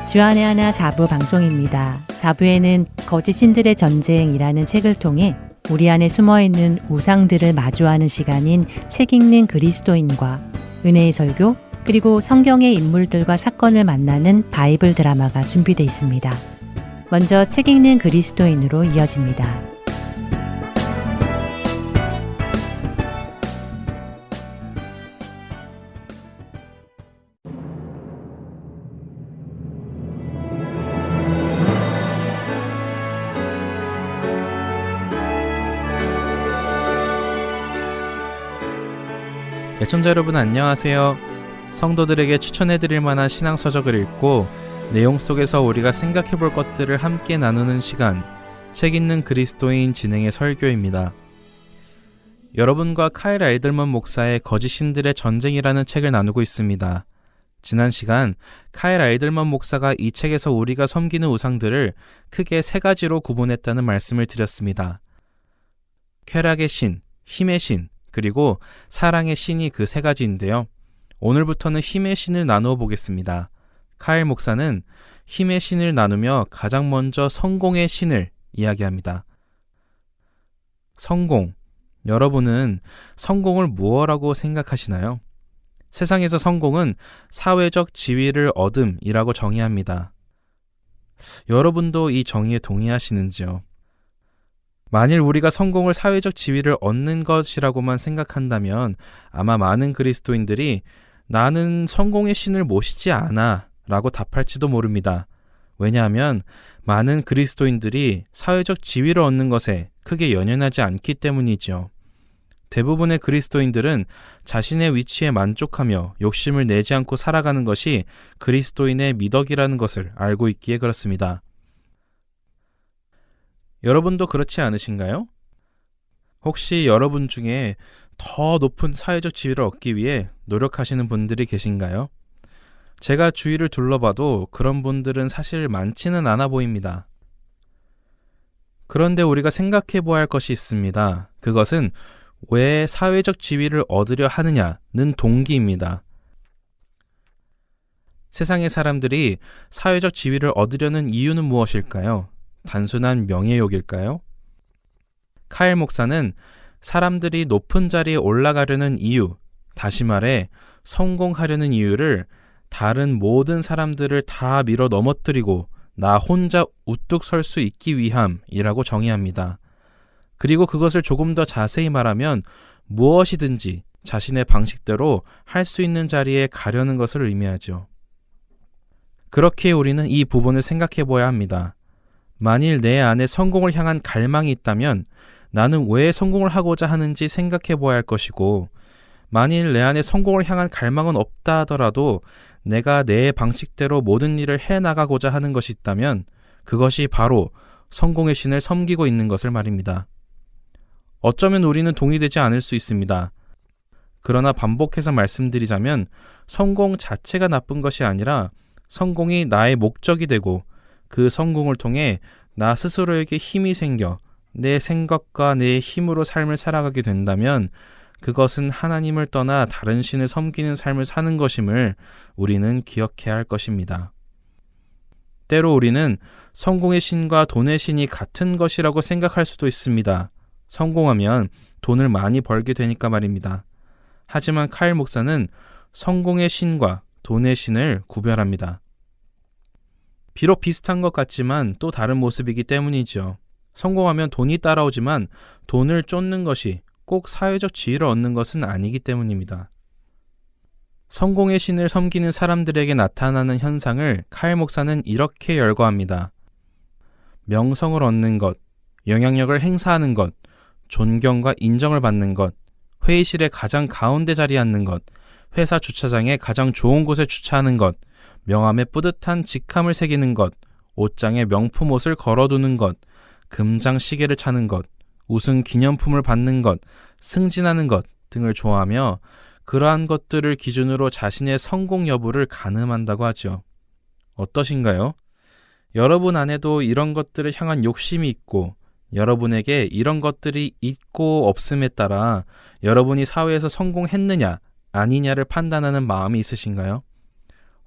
주안의 하나 4부 방송입니다. 4부에는 거짓 신들의 전쟁이라는 책을 통해 우리 안에 숨어있는 우상들을 마주하는 시간인 책 읽는 그리스도인과 은혜의 설교 그리고 성경의 인물들과 사건을 만나는 바이블 드라마가 준비되어 있습니다. 먼저 책 읽는 그리스도인으로 이어집니다. 애청자 여러분 안녕하세요. 성도들에게 추천해드릴 만한 신앙서적을 읽고 내용 속에서 우리가 생각해볼 것들을 함께 나누는 시간, 책 읽는 그리스도인 진행의 설교입니다. 여러분과 카일 아이들먼 목사의 거짓 신들의 전쟁이라는 책을 나누고 있습니다. 지난 시간 카일 아이들먼 목사가 이 책에서 우리가 섬기는 우상들을 크게 세 가지로 구분했다는 말씀을 드렸습니다. 쾌락의 신, 힘의 신, 그리고 사랑의 신이 그 세 가지인데요. 오늘부터는 힘의 신을 나누어 보겠습니다. 카일 목사는 힘의 신을 나누며 가장 먼저 성공의 신을 이야기합니다. 성공. 여러분은 성공을 무엇이라고 생각하시나요? 세상에서 성공은 사회적 지위를 얻음이라고 정의합니다. 여러분도 이 정의에 동의하시는지요? 만일 우리가 성공을 사회적 지위를 얻는 것이라고만 생각한다면 아마 많은 그리스도인들이 나는 성공의 신을 모시지 않아 라고 답할지도 모릅니다. 왜냐하면 많은 그리스도인들이 사회적 지위를 얻는 것에 크게 연연하지 않기 때문이죠. 대부분의 그리스도인들은 자신의 위치에 만족하며 욕심을 내지 않고 살아가는 것이 그리스도인의 미덕이라는 것을 알고 있기에 그렇습니다. 여러분도 그렇지 않으신가요? 혹시 여러분 중에 더 높은 사회적 지위를 얻기 위해 노력하시는 분들이 계신가요? 제가 주위를 둘러봐도 그런 분들은 사실 많지는 않아 보입니다. 그런데 우리가 생각해 보아야 할 것이 있습니다. 그것은 왜 사회적 지위를 얻으려 하느냐는 동기입니다. 세상의 사람들이 사회적 지위를 얻으려는 이유는 무엇일까요? 단순한 명예욕일까요? 카일 목사는 사람들이 높은 자리에 올라가려는 이유, 다시 말해 성공하려는 이유를 다른 모든 사람들을 다 밀어 넘어뜨리고 나 혼자 우뚝 설 수 있기 위함이라고 정의합니다. 그리고 그것을 조금 더 자세히 말하면 무엇이든지 자신의 방식대로 할 수 있는 자리에 가려는 것을 의미하죠. 그렇게 우리는 이 부분을 생각해 보아야 합니다. 만일 내 안에 성공을 향한 갈망이 있다면 나는 왜 성공을 하고자 하는지 생각해 보아야 할 것이고, 만일 내 안에 성공을 향한 갈망은 없다 하더라도 내가 내 방식대로 모든 일을 해나가고자 하는 것이 있다면 그것이 바로 성공의 신을 섬기고 있는 것을 말입니다. 어쩌면 우리는 동의되지 않을 수 있습니다. 그러나 반복해서 말씀드리자면 성공 자체가 나쁜 것이 아니라 성공이 나의 목적이 되고 그 성공을 통해 나 스스로에게 힘이 생겨 내 생각과 내 힘으로 삶을 살아가게 된다면 그것은 하나님을 떠나 다른 신을 섬기는 삶을 사는 것임을 우리는 기억해야 할 것입니다. 때로 우리는 성공의 신과 돈의 신이 같은 것이라고 생각할 수도 있습니다. 성공하면 돈을 많이 벌게 되니까 말입니다. 하지만 카일 목사는 성공의 신과 돈의 신을 구별합니다. 비록 비슷한 것 같지만 또 다른 모습이기 때문이죠. 성공하면 돈이 따라오지만 돈을 쫓는 것이 꼭 사회적 지위를 얻는 것은 아니기 때문입니다. 성공의 신을 섬기는 사람들에게 나타나는 현상을 카일 목사는 이렇게 열거합니다. 명성을 얻는 것, 영향력을 행사하는 것, 존경과 인정을 받는 것, 회의실의 가장 가운데 자리에 앉는 것, 회사 주차장에 가장 좋은 곳에 주차하는 것, 명함에 뿌듯한 직함을 새기는 것, 옷장에 명품 옷을 걸어두는 것, 금장 시계를 차는 것, 우승 기념품을 받는 것, 승진하는 것 등을 좋아하며 그러한 것들을 기준으로 자신의 성공 여부를 가늠한다고 하죠. 어떠신가요? 여러분 안에도 이런 것들을 향한 욕심이 있고 여러분에게 이런 것들이 있고 없음에 따라 여러분이 사회에서 성공했느냐 아니냐를 판단하는 마음이 있으신가요?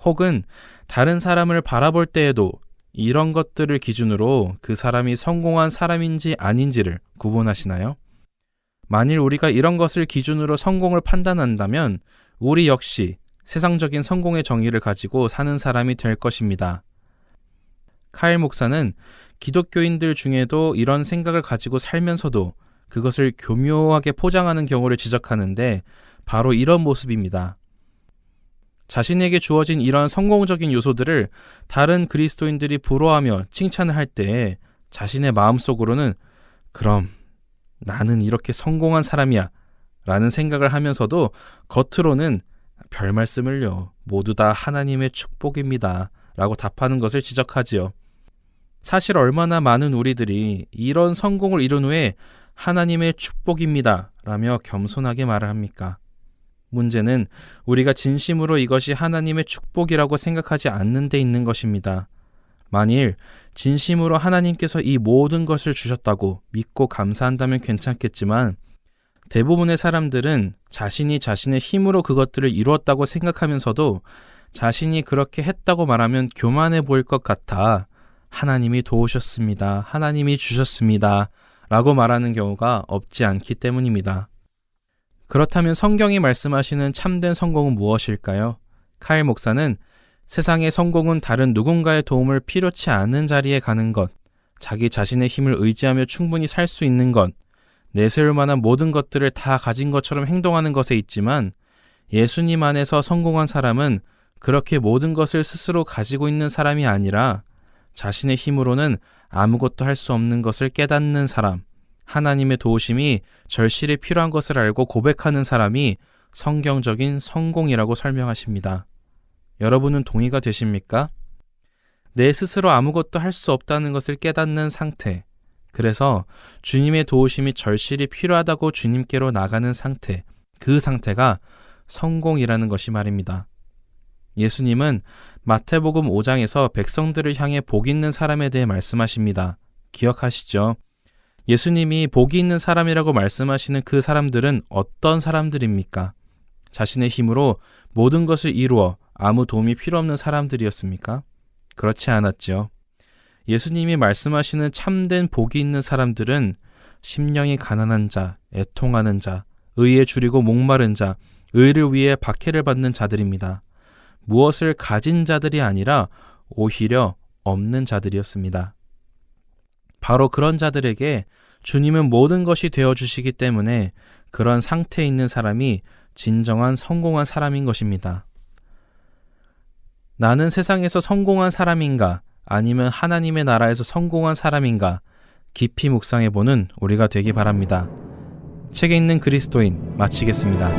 혹은 다른 사람을 바라볼 때에도 이런 것들을 기준으로 그 사람이 성공한 사람인지 아닌지를 구분하시나요? 만일 우리가 이런 것을 기준으로 성공을 판단한다면 우리 역시 세상적인 성공의 정의를 가지고 사는 사람이 될 것입니다. 카일 목사는 기독교인들 중에도 이런 생각을 가지고 살면서도 그것을 교묘하게 포장하는 경우를 지적하는데 바로 이런 모습입니다. 자신에게 주어진 이런 성공적인 요소들을 다른 그리스도인들이 부러워하며 칭찬을 할 때 자신의 마음속으로는 그럼 나는 이렇게 성공한 사람이야 라는 생각을 하면서도 겉으로는 별 말씀을요, 모두 다 하나님의 축복입니다 라고 답하는 것을 지적하지요. 사실 얼마나 많은 우리들이 이런 성공을 이룬 후에 하나님의 축복입니다 라며 겸손하게 말을 합니까? 문제는 우리가 진심으로 이것이 하나님의 축복이라고 생각하지 않는 데 있는 것입니다. 만일 진심으로 하나님께서 이 모든 것을 주셨다고 믿고 감사한다면 괜찮겠지만 대부분의 사람들은 자신이 자신의 힘으로 그것들을 이루었다고 생각하면서도 자신이 그렇게 했다고 말하면 교만해 보일 것 같아 하나님이 도우셨습니다. 하나님이 주셨습니다. 라고 말하는 경우가 없지 않기 때문입니다. 그렇다면 성경이 말씀하시는 참된 성공은 무엇일까요? 카일 목사는 세상의 성공은 다른 누군가의 도움을 필요치 않은 자리에 가는 것, 자기 자신의 힘을 의지하며 충분히 살 수 있는 것, 내세울 만한 모든 것들을 다 가진 것처럼 행동하는 것에 있지만 예수님 안에서 성공한 사람은 그렇게 모든 것을 스스로 가지고 있는 사람이 아니라 자신의 힘으로는 아무것도 할 수 없는 것을 깨닫는 사람, 하나님의 도우심이 절실히 필요한 것을 알고 고백하는 사람이 성경적인 성공이라고 설명하십니다. 여러분은 동의가 되십니까? 내 스스로 아무것도 할 수 없다는 것을 깨닫는 상태, 그래서 주님의 도우심이 절실히 필요하다고 주님께로 나가는 상태, 그 상태가 성공이라는 것이 말입니다. 예수님은 마태복음 5장에서 백성들을 향해 복 있는 사람에 대해 말씀하십니다. 기억하시죠? 예수님이 복이 있는 사람이라고 말씀하시는 그 사람들은 어떤 사람들입니까? 자신의 힘으로 모든 것을 이루어 아무 도움이 필요 없는 사람들이었습니까? 그렇지 않았죠. 예수님이 말씀하시는 참된 복이 있는 사람들은 심령이 가난한 자, 애통하는 자, 의에 줄이고 목마른 자, 의를 위해 박해를 받는 자들입니다. 무엇을 가진 자들이 아니라 오히려 없는 자들이었습니다. 바로 그런 자들에게 주님은 모든 것이 되어주시기 때문에 그런 상태에 있는 사람이 진정한 성공한 사람인 것입니다. 나는 세상에서 성공한 사람인가 아니면 하나님의 나라에서 성공한 사람인가 깊이 묵상해보는 우리가 되기 바랍니다. 책에 있는 그리스도인 마치겠습니다.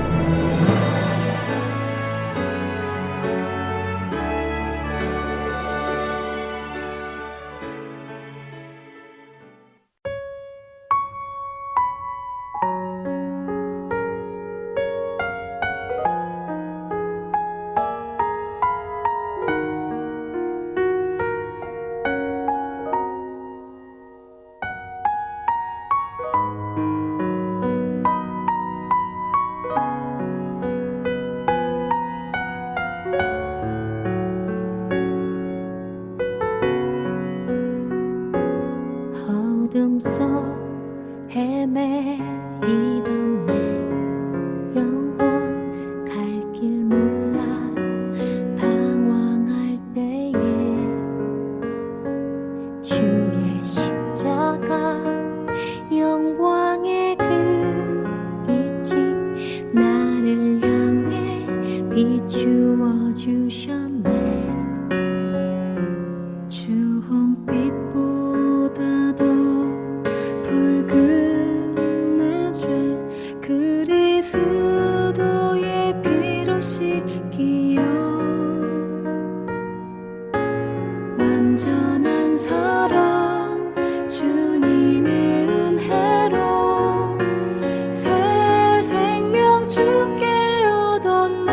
어둠 속 헤매이던 내 영혼 갈 길 몰라 방황할 때에 주의 십자가 영광의 그 빛이 나를 향해 비추어 주셨네. 주홍빛보다 더 붉은 내 죄 그리스도의 피로 씻기어 완전한 사랑 주님의 은혜로 새 생명 주께 얻었네.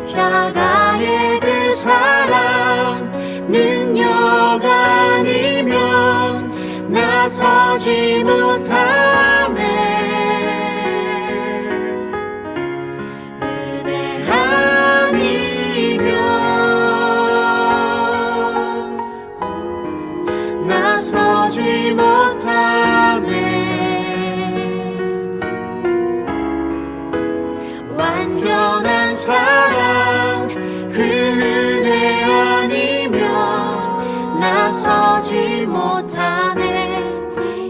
십자가의 그 사랑 능력 아니면 나서지 못하네. 은혜 아니면 나서지 못하네. 완전한 사랑 그 은혜 아니면 나서지 못하네.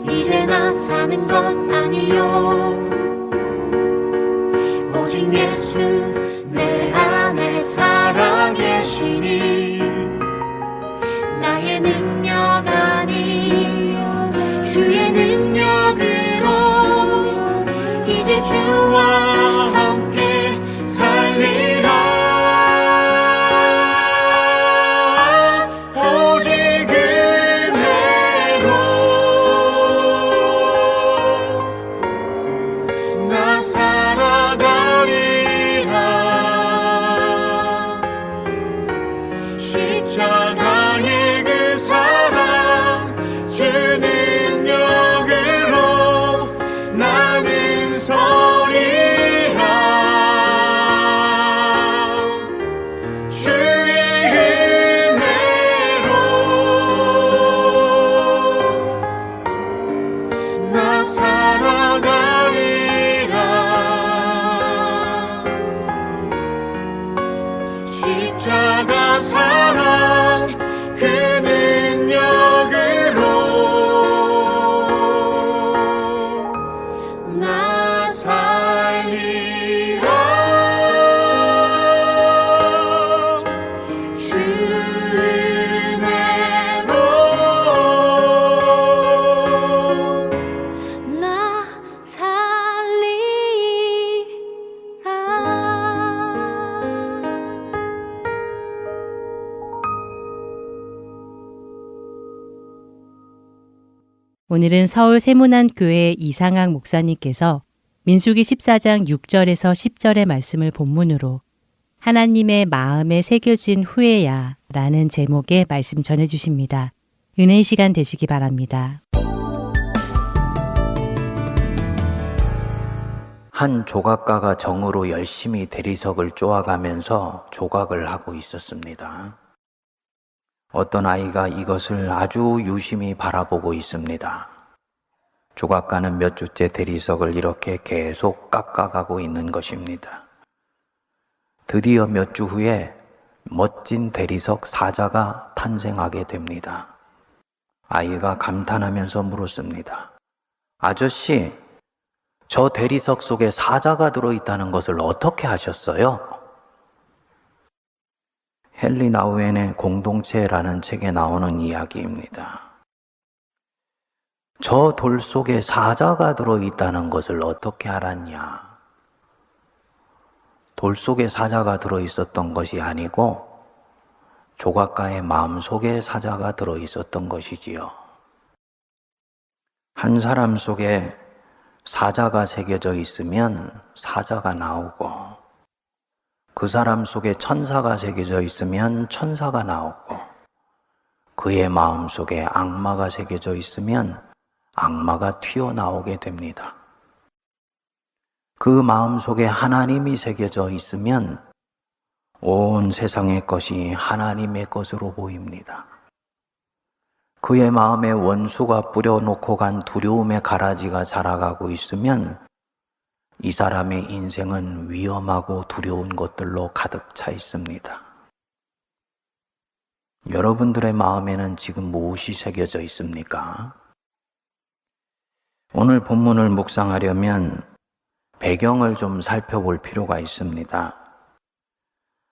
이제 나 사는 것 아니요 오직 예수 내 안에 살아계시니 나의 능력 아닌 주의 능력으로 이제 주와 함께 살리라. 오직 은혜로 나 살아가리라. 십자가의 그 사랑 주 능력으로 나는 서리라. 주의 은혜로 나 살아가리라. 십자가 사랑 그 능력으로 나 살리라. 주 은혜로 나 살리라. 오늘은 서울 세문안교회 이상학 목사님께서 민수기 14장 6절에서 10절의 말씀을 본문으로 하나님의 마음에 새겨진 후에야 라는 제목의 말씀 전해주십니다. 은혜의 시간 되시기 바랍니다. 한 조각가가 정으로 열심히 대리석을 쪼아가면서 조각을 하고 있었습니다. 어떤 아이가 이것을 아주 유심히 바라보고 있습니다. 조각가는 몇 주째 대리석을 이렇게 계속 깎아가고 있는 것입니다. 드디어 몇 주 후에 멋진 대리석 사자가 탄생하게 됩니다. 아이가 감탄하면서 물었습니다. 아저씨, 저 대리석 속에 사자가 들어있다는 것을 어떻게 하셨어요? 헨리 나우엔의 공동체라는 책에 나오는 이야기입니다. 저 돌 속에 사자가 들어있다는 것을 어떻게 알았냐? 돌 속에 사자가 들어있었던 것이 아니고 조각가의 마음속에 사자가 들어있었던 것이지요. 한 사람 속에 사자가 새겨져 있으면 사자가 나오고 그 사람 속에 천사가 새겨져 있으면 천사가 나오고 그의 마음 속에 악마가 새겨져 있으면 악마가 튀어나오게 됩니다. 그 마음 속에 하나님이 새겨져 있으면 온 세상의 것이 하나님의 것으로 보입니다. 그의 마음에 원수가 뿌려놓고 간 두려움의 가라지가 자라가고 있으면 이 사람의 인생은 위험하고 두려운 것들로 가득 차 있습니다. 여러분들의 마음에는 지금 무엇이 새겨져 있습니까? 오늘 본문을 묵상하려면 배경을 좀 살펴볼 필요가 있습니다.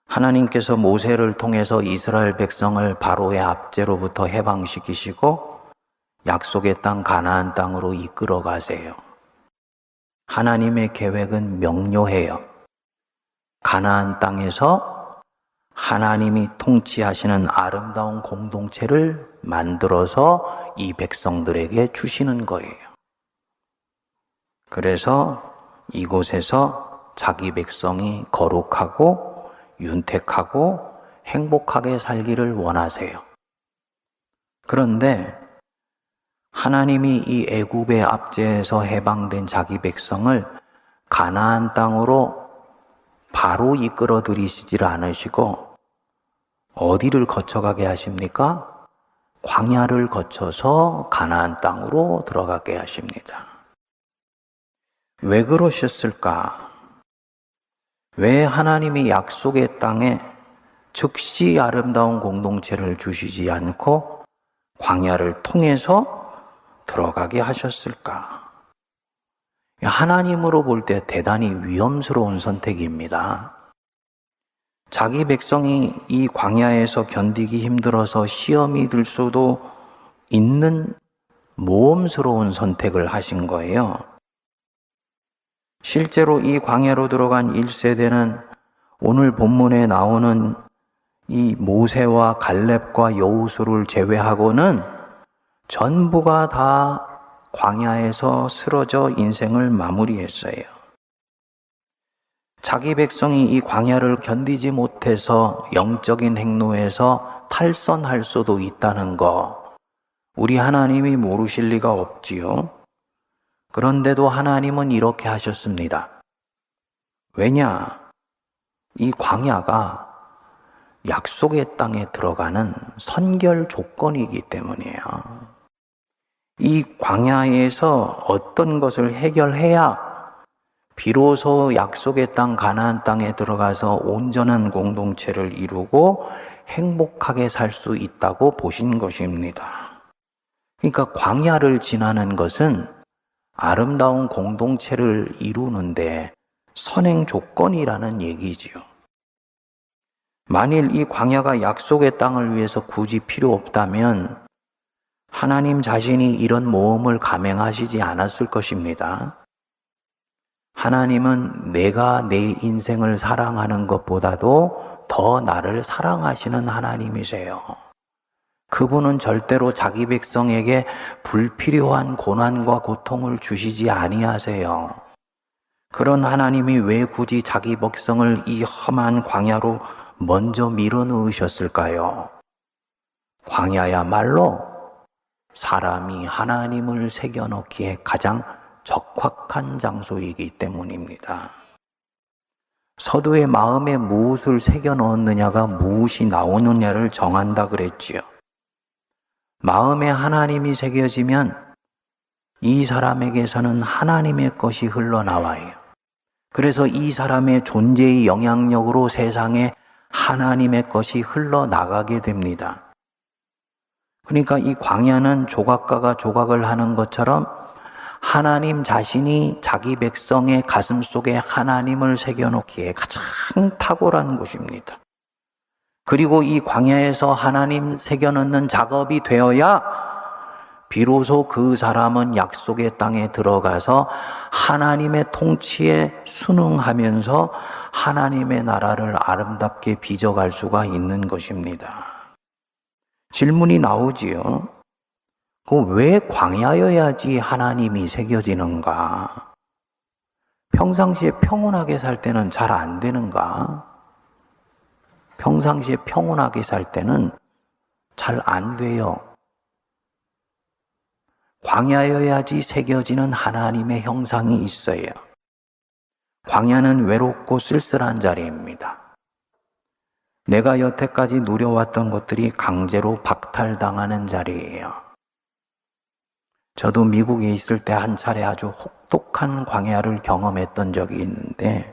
하나님께서 모세를 통해서 이스라엘 백성을 바로의 압제로부터 해방시키시고 약속의 땅 가나안 땅으로 이끌어 가세요. 하나님의 계획은 명료해요. 가나안 땅에서 하나님이 통치하시는 아름다운 공동체를 만들어서 이 백성들에게 주시는 거예요. 그래서 이곳에서 자기 백성이 거룩하고 윤택하고 행복하게 살기를 원하세요. 그런데 하나님이 이 애굽의 압제에서 해방된 자기 백성을 가나안 땅으로 바로 이끌어 들이시질 않으시고 어디를 거쳐가게 하십니까? 광야를 거쳐서 가나안 땅으로 들어가게 하십니다. 왜 그러셨을까? 왜 하나님이 약속의 땅에 즉시 아름다운 공동체를 주시지 않고 광야를 통해서 들어가게 하셨을까? 하나님으로 볼 때 대단히 위험스러운 선택입니다. 자기 백성이 이 광야에서 견디기 힘들어서 시험이 들 수도 있는 모험스러운 선택을 하신 거예요. 실제로 이 광야로 들어간 1세대는 오늘 본문에 나오는 이 모세와 갈렙과 여호수를 제외하고는 전부가 다 광야에서 쓰러져 인생을 마무리했어요. 자기 백성이 이 광야를 견디지 못해서 영적인 행로에서 탈선할 수도 있다는 거, 우리 하나님이 모르실 리가 없지요. 그런데도 하나님은 이렇게 하셨습니다. 왜냐? 이 광야가 약속의 땅에 들어가는 선결 조건이기 때문이에요. 이 광야에서 어떤 것을 해결해야 비로소 약속의 땅 가나안 땅에 들어가서 온전한 공동체를 이루고 행복하게 살 수 있다고 보신 것입니다. 그러니까 광야를 지나는 것은 아름다운 공동체를 이루는데 선행 조건이라는 얘기지요. 만일 이 광야가 약속의 땅을 위해서 굳이 필요 없다면 하나님 자신이 이런 모험을 감행하시지 않았을 것입니다. 하나님은 내가 내 인생을 사랑하는 것보다도 더 나를 사랑하시는 하나님이세요. 그분은 절대로 자기 백성에게 불필요한 고난과 고통을 주시지 아니하세요. 그런 하나님이 왜 굳이 자기 백성을 이 험한 광야로 먼저 밀어넣으셨을까요? 광야야말로 사람이 하나님을 새겨넣기에 가장 적확한 장소이기 때문입니다. 서두에 마음에 무엇을 새겨넣었느냐가 무엇이 나오느냐를 정한다 그랬지요. 마음에 하나님이 새겨지면 이 사람에게서는 하나님의 것이 흘러나와요. 그래서 이 사람의 존재의 영향력으로 세상에 하나님의 것이 흘러나가게 됩니다. 그러니까 이 광야는 조각가가 조각을 하는 것처럼 하나님 자신이 자기 백성의 가슴 속에 하나님을 새겨놓기에 가장 탁월한 곳입니다. 그리고 이 광야에서 하나님 새겨넣는 작업이 되어야 비로소 그 사람은 약속의 땅에 들어가서 하나님의 통치에 순응하면서 하나님의 나라를 아름답게 빚어갈 수가 있는 것입니다. 질문이 나오지요. 왜 광야여야지 하나님이 새겨지는가? 평상시에 평온하게 살 때는 잘 안 되는가? 평상시에 평온하게 살 때는 잘 안 돼요. 광야여야지 새겨지는 하나님의 형상이 있어요. 광야는 외롭고 쓸쓸한 자리입니다. 내가 여태까지 누려왔던 것들이 강제로 박탈당하는 자리예요. 저도 미국에 있을 때 한 차례 아주 혹독한 광야를 경험했던 적이 있는데,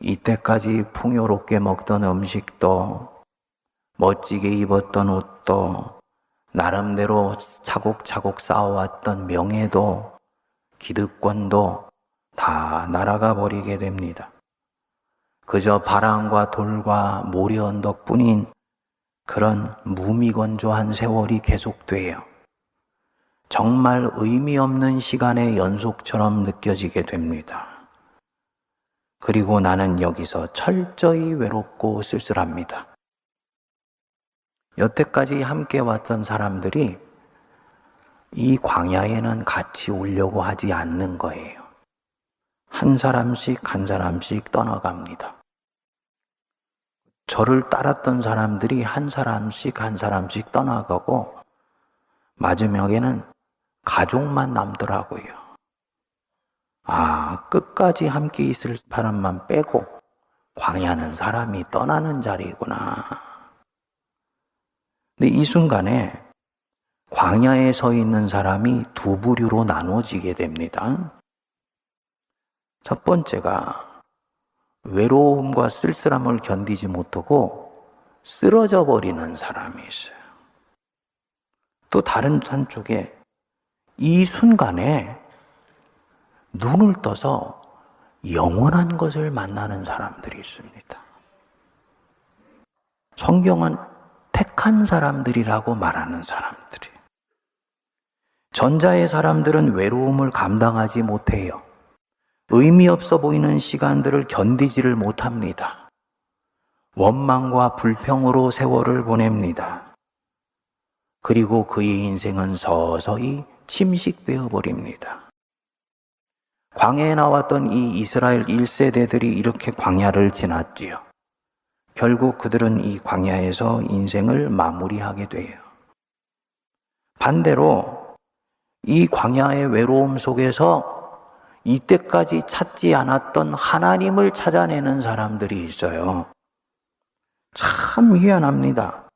이때까지 풍요롭게 먹던 음식도, 멋지게 입었던 옷도, 나름대로 차곡차곡 쌓아왔던 명예도, 기득권도 다 날아가 버리게 됩니다. 그저 바람과 돌과 모래 언덕뿐인 그런 무미건조한 세월이 계속돼요. 정말 의미 없는 시간의 연속처럼 느껴지게 됩니다. 그리고 나는 여기서 철저히 외롭고 쓸쓸합니다. 여태까지 함께 왔던 사람들이 이 광야에는 같이 오려고 하지 않는 거예요. 한 사람씩 한 사람씩 떠나갑니다. 저를 따랐던 사람들이 한 사람씩 한 사람씩 떠나가고 마지막에는 가족만 남더라고요. 아, 끝까지 함께 있을 사람만 빼고 광야는 사람이 떠나는 자리구나. 근데 이 순간에 광야에 서 있는 사람이 두 부류로 나눠지게 됩니다. 첫 번째가 외로움과 쓸쓸함을 견디지 못하고 쓰러져 버리는 사람이 있어요. 또 다른 한쪽에 이 순간에 눈을 떠서 영원한 것을 만나는 사람들이 있습니다. 성경은 택한 사람들이라고 말하는 사람들이. 전자의 사람들은 외로움을 감당하지 못해요. 의미 없어 보이는 시간들을 견디지를 못합니다. 원망과 불평으로 세월을 보냅니다. 그리고 그의 인생은 서서히 침식되어 버립니다. 광야에 나왔던 이 이스라엘 1세대들이 이렇게 광야를 지났지요. 결국 그들은 이 광야에서 인생을 마무리하게 돼요. 반대로 이 광야의 외로움 속에서 이때까지 찾지 않았던 하나님을 찾아내는 사람들이 있어요. 참 희한합니다.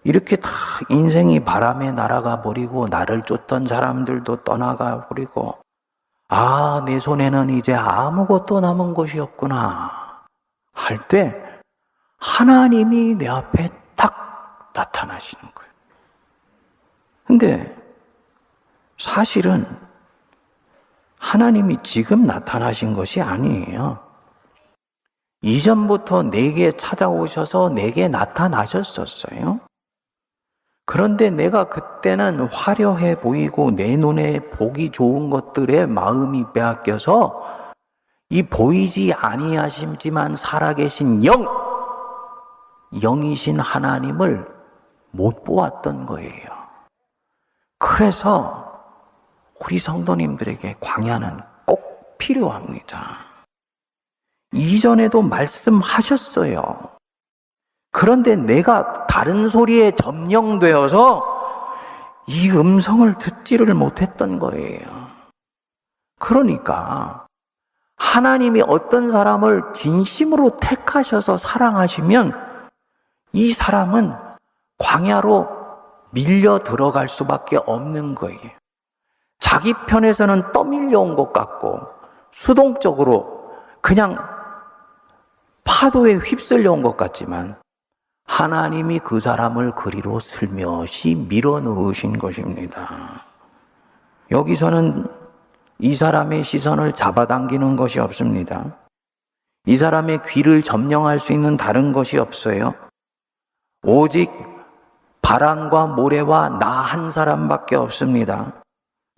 이렇게 다 인생이 바람에 날아가 버리고 나를 쫓던 사람들도 떠나가 버리고 아, 내 손에는 이제 아무것도 남은 것이 없구나 할 때 하나님이 내 앞에 딱 나타나시는 거예요. 근데 사실은 하나님이 지금 나타나신 것이 아니에요. 이전부터 내게 찾아오셔서 내게 나타나셨었어요. 그런데 내가 그때는 화려해 보이고 내 눈에 보기 좋은 것들에 마음이 빼앗겨서 이 보이지 아니하시지만 살아계신 영이신 하나님을 못 보았던 거예요. 그래서 우리 성도님들에게 광야는 꼭 필요합니다. 이전에도 말씀하셨어요. 그런데 내가 다른 소리에 점령되어서 이 음성을 듣지를 못했던 거예요. 그러니까 하나님이 어떤 사람을 진심으로 택하셔서 사랑하시면 이 사람은 광야로 밀려 들어갈 수밖에 없는 거예요. 자기 편에서는 떠밀려온 것 같고 수동적으로 그냥 파도에 휩쓸려온 것 같지만 하나님이 그 사람을 그리로 슬며시 밀어넣으신 것입니다. 여기서는 이 사람의 시선을 잡아당기는 것이 없습니다. 이 사람의 귀를 점령할 수 있는 다른 것이 없어요. 오직 바람과 모래와 나 한 사람밖에 없습니다.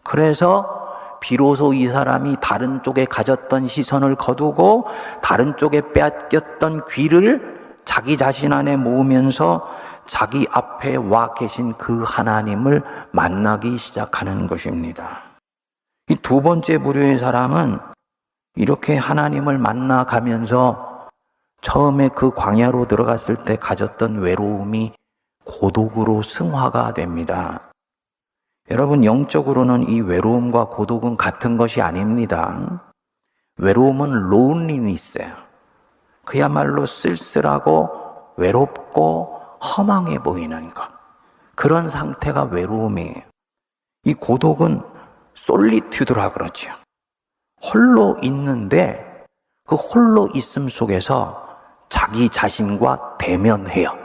그래서 비로소 이 사람이 다른 쪽에 가졌던 시선을 거두고 다른 쪽에 빼앗겼던 귀를 자기 자신 안에 모으면서 자기 앞에 와 계신 그 하나님을 만나기 시작하는 것입니다. 이 두 번째 부류의 사람은 이렇게 하나님을 만나가면서 처음에 그 광야로 들어갔을 때 가졌던 외로움이 고독으로 승화가 됩니다. 여러분, 영적으로는 이 외로움과 고독은 같은 것이 아닙니다. 외로움은 론리니스예요. 그야말로 쓸쓸하고 외롭고 허망해 보이는 것. 그런 상태가 외로움이에요. 이 고독은 솔리튜드라 그러죠. 홀로 있는데 그 홀로 있음 속에서 자기 자신과 대면해요.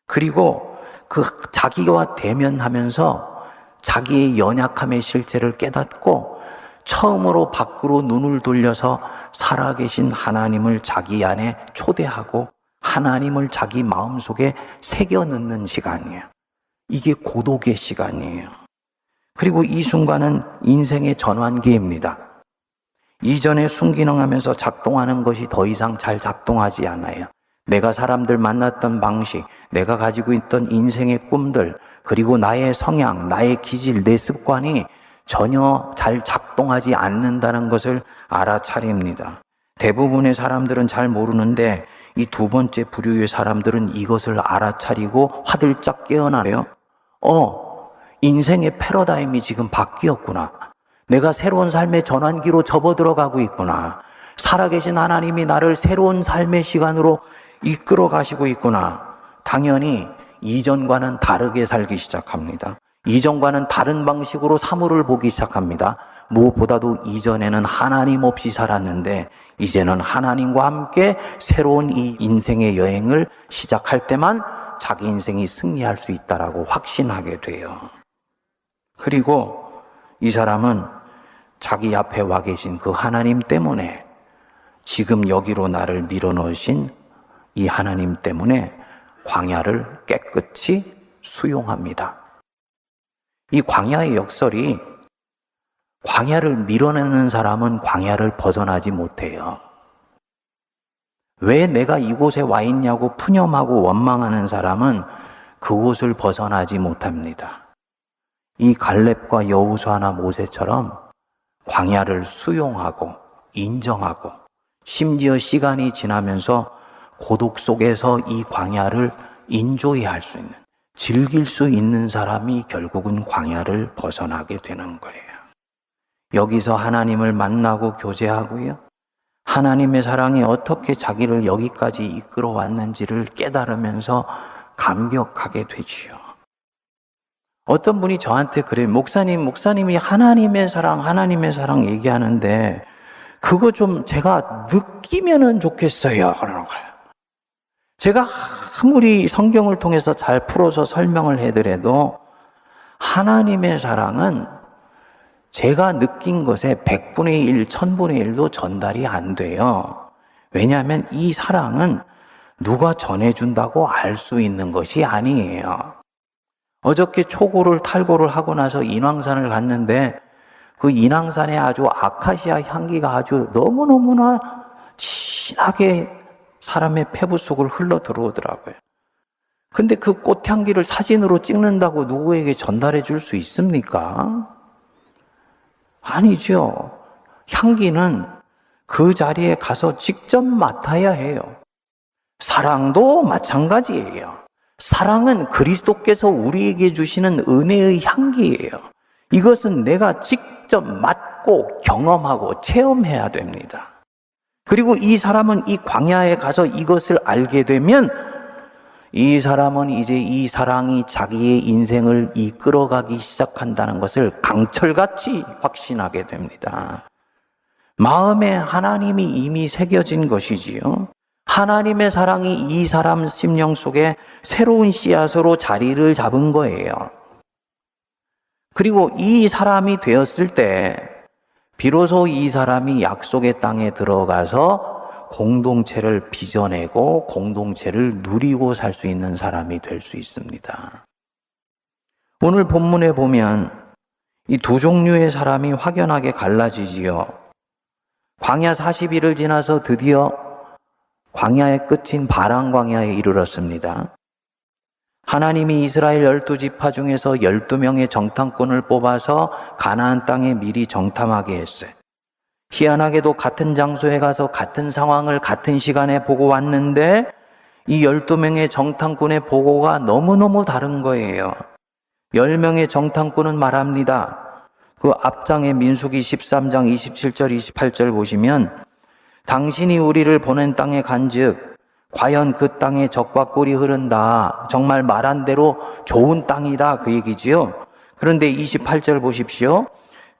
그리고 그 자기와 대면하면서 자기의 연약함의 실체를 깨닫고 처음으로 밖으로 눈을 돌려서 살아계신 하나님을 자기 안에 초대하고 하나님을 자기 마음속에 새겨 넣는 시간이에요. 이게 고독의 시간이에요. 그리고 이 순간은 인생의 전환기입니다. 이전에 순기능하면서 작동하는 것이 더 이상 잘 작동하지 않아요. 내가 사람들 만났던 방식, 내가 가지고 있던 인생의 꿈들, 그리고 나의 성향, 나의 기질, 내 습관이 전혀 잘 작동하지 않는다는 것을 알아차립니다. 대부분의 사람들은 잘 모르는데 이 두 번째 부류의 사람들은 이것을 알아차리고 화들짝 깨어나요. 인생의 패러다임이 지금 바뀌었구나. 내가 새로운 삶의 전환기로 접어들어가고 있구나. 살아계신 하나님이 나를 새로운 삶의 시간으로 이끌어 가시고 있구나. 당연히 이전과는 다르게 살기 시작합니다. 이전과는 다른 방식으로 사물을 보기 시작합니다. 무엇보다도 이전에는 하나님 없이 살았는데 이제는 하나님과 함께 새로운 이 인생의 여행을 시작할 때만 자기 인생이 승리할 수 있다라고 확신하게 돼요. 그리고 이 사람은 자기 앞에 와 계신 그 하나님 때문에, 지금 여기로 나를 밀어넣으신 이 하나님 때문에 광야를 깨끗이 수용합니다. 이 광야의 역설이, 광야를 밀어내는 사람은 광야를 벗어나지 못해요. 왜 내가 이곳에 와 있냐고 푸념하고 원망하는 사람은 그곳을 벗어나지 못합니다. 이 갈렙과 여호수아나 모세처럼 광야를 수용하고 인정하고 심지어 시간이 지나면서 고독 속에서 이 광야를 인조이할 수 있는, 즐길 수 있는 사람이 결국은 광야를 벗어나게 되는 거예요. 여기서 하나님을 만나고 교제하고요, 하나님의 사랑이 어떻게 자기를 여기까지 이끌어 왔는지를 깨달으면서 감격하게 되지요. 어떤 분이 저한테 그래요. 목사님이 하나님의 사랑 얘기하는데 그거 좀 제가 느끼면은 좋겠어요. 그러는 거예요. 제가 아무리 성경을 통해서 잘 풀어서 설명을 해드려도 하나님의 사랑은 제가 느낀 것의 100분의 1, 1000분의 1도 전달이 안 돼요. 왜냐하면 이 사랑은 누가 전해준다고 알 수 있는 것이 아니에요. 어저께 초고를 탈고를 하고 나서 인왕산을 갔는데 그 인왕산에 아주 아카시아 향기가 아주 너무너무나 진하게 사람의 폐부 속을 흘러 들어오더라고요. 근데 그 꽃향기를 사진으로 찍는다고 누구에게 전달해 줄 수 있습니까? 아니죠. 향기는 그 자리에 가서 직접 맡아야 해요. 사랑도 마찬가지예요. 사랑은 그리스도께서 우리에게 주시는 은혜의 향기예요. 이것은 내가 직접 맡고 경험하고 체험해야 됩니다. 그리고 이 사람은 이 광야에 가서 이것을 알게 되면 이 사람은 이제 이 사랑이 자기의 인생을 이끌어가기 시작한다는 것을 강철같이 확신하게 됩니다. 마음에 하나님이 이미 새겨진 것이지요. 하나님의 사랑이 이 사람 심령 속에 새로운 씨앗으로 자리를 잡은 거예요. 그리고 이 사람이 되었을 때 비로소 이 사람이 약속의 땅에 들어가서 공동체를 빚어내고 공동체를 누리고 살 수 있는 사람이 될 수 있습니다. 오늘 본문에 보면 이 두 종류의 사람이 확연하게 갈라지지요. 광야 40일을 지나서 드디어 광야의 끝인 바란 광야에 이르렀습니다. 하나님이 이스라엘 12지파 중에서 12명의 정탐꾼을 뽑아서 가나안 땅에 미리 정탐하게 했어요. 희한하게도 같은 장소에 가서 같은 상황을 같은 시간에 보고 왔는데 이 12명의 정탐꾼의 보고가 너무너무 다른 거예요. 10명의 정탐꾼은 말합니다. 그 앞장에 민수기 13장 27절 28절 보시면 당신이 우리를 보낸 땅에 간즉 과연 그 땅에 젖과 꿀이 흐른다. 정말 말한 대로 좋은 땅이다. 그 얘기지요. 그런데 28절 보십시오.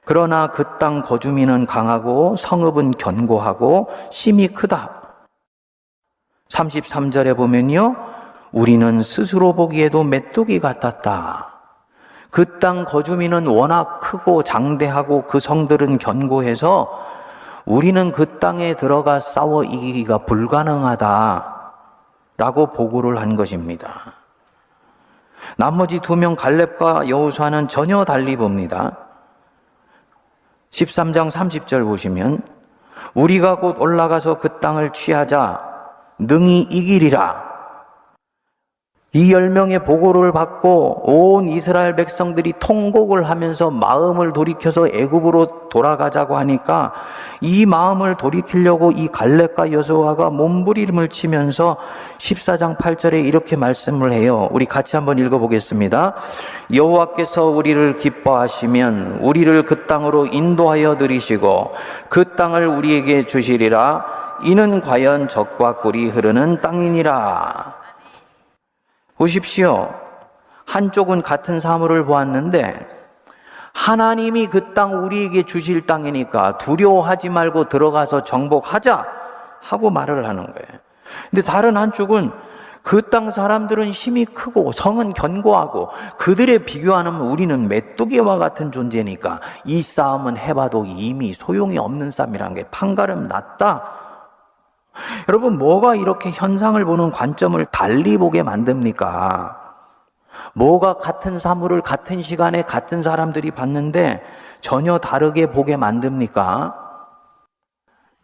그러나 그 땅 거주민은 강하고 성읍은 견고하고 심이 크다. 33절에 보면요. 우리는 스스로 보기에도 메뚜기 같았다. 그 땅 거주민은 워낙 크고 장대하고 그 성들은 견고해서 우리는 그 땅에 들어가 싸워 이기기가 불가능하다. 라고 보고를 한 것입니다. 나머지 2명 갈렙과 여호수아는 전혀 달리 봅니다. 13장 30절 보시면 우리가 곧 올라가서 그 땅을 취하자 능히 이기리라. 이 10명의 보고를 받고 온 이스라엘 백성들이 통곡을 하면서 마음을 돌이켜서 애굽으로 돌아가자고 하니까 이 마음을 돌이키려고 이 갈렙과 여호수아가 몸부림을 치면서 14장 8절에 이렇게 말씀을 해요. 우리 같이 한번 읽어보겠습니다. 여호와께서 우리를 기뻐하시면 우리를 그 땅으로 인도하여 들이시고 그 땅을 우리에게 주시리라. 이는 과연 젖과 꿀이 흐르는 땅이니라. 보십시오. 한쪽은 같은 사물을 보았는데 하나님이 그 땅 우리에게 주실 땅이니까 두려워하지 말고 들어가서 정복하자 하고 말을 하는 거예요. 근데 다른 한쪽은 그 땅 사람들은 힘이 크고 성은 견고하고 그들에 비교하면 우리는 메뚜기와 같은 존재니까 이 싸움은 해봐도 이미 소용이 없는 싸움이라는 게 판가름 났다. 여러분, 뭐가 이렇게 현상을 보는 관점을 달리 보게 만듭니까? 뭐가 같은 사물을 같은 시간에 같은 사람들이 봤는데 전혀 다르게 보게 만듭니까?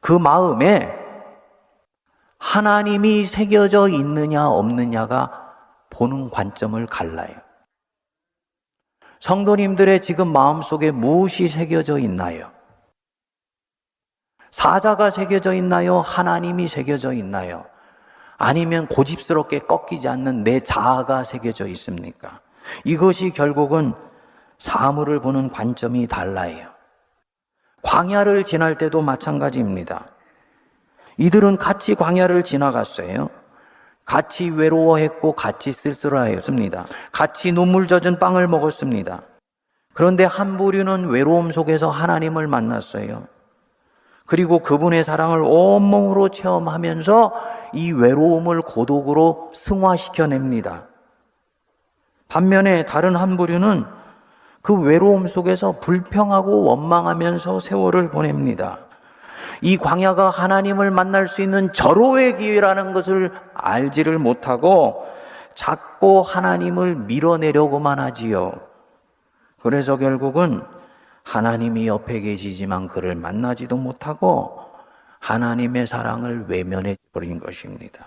그 마음에 하나님이 새겨져 있느냐 없느냐가 보는 관점을 갈라요. 성도님들의 지금 마음속에 무엇이 새겨져 있나요? 사자가 새겨져 있나요? 하나님이 새겨져 있나요? 아니면 고집스럽게 꺾이지 않는 내 자아가 새겨져 있습니까? 이것이 결국은 사물을 보는 관점이 달라요. 광야를 지날 때도 마찬가지입니다. 이들은 같이 광야를 지나갔어요. 같이 외로워했고 같이 쓸쓸하였습니다. 같이 눈물 젖은 빵을 먹었습니다. 그런데 한 부류는 외로움 속에서 하나님을 만났어요. 그리고 그분의 사랑을 온몸으로 체험하면서 이 외로움을 고독으로 승화시켜냅니다. 반면에 다른 한 부류는 그 외로움 속에서 불평하고 원망하면서 세월을 보냅니다. 이 광야가 하나님을 만날 수 있는 절호의 기회라는 것을 알지를 못하고 자꾸 하나님을 밀어내려고만 하지요. 그래서 결국은 하나님이 옆에 계시지만 그를 만나지도 못하고 하나님의 사랑을 외면해 버린 것입니다.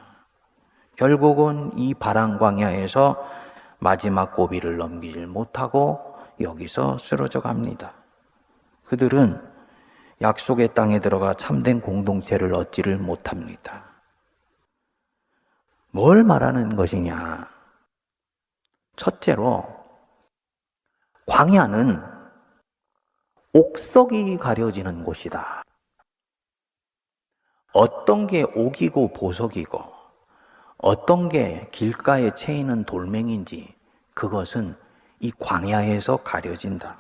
결국은 이 바람 광야에서 마지막 고비를 넘기질 못하고 여기서 쓰러져 갑니다. 그들은 약속의 땅에 들어가 참된 공동체를 얻지를 못합니다. 뭘 말하는 것이냐? 첫째로, 광야는 옥석이 가려지는 곳이다. 어떤 게 옥이고 보석이고 어떤 게 길가에 채이는 돌멩인지 그것은 이 광야에서 가려진다.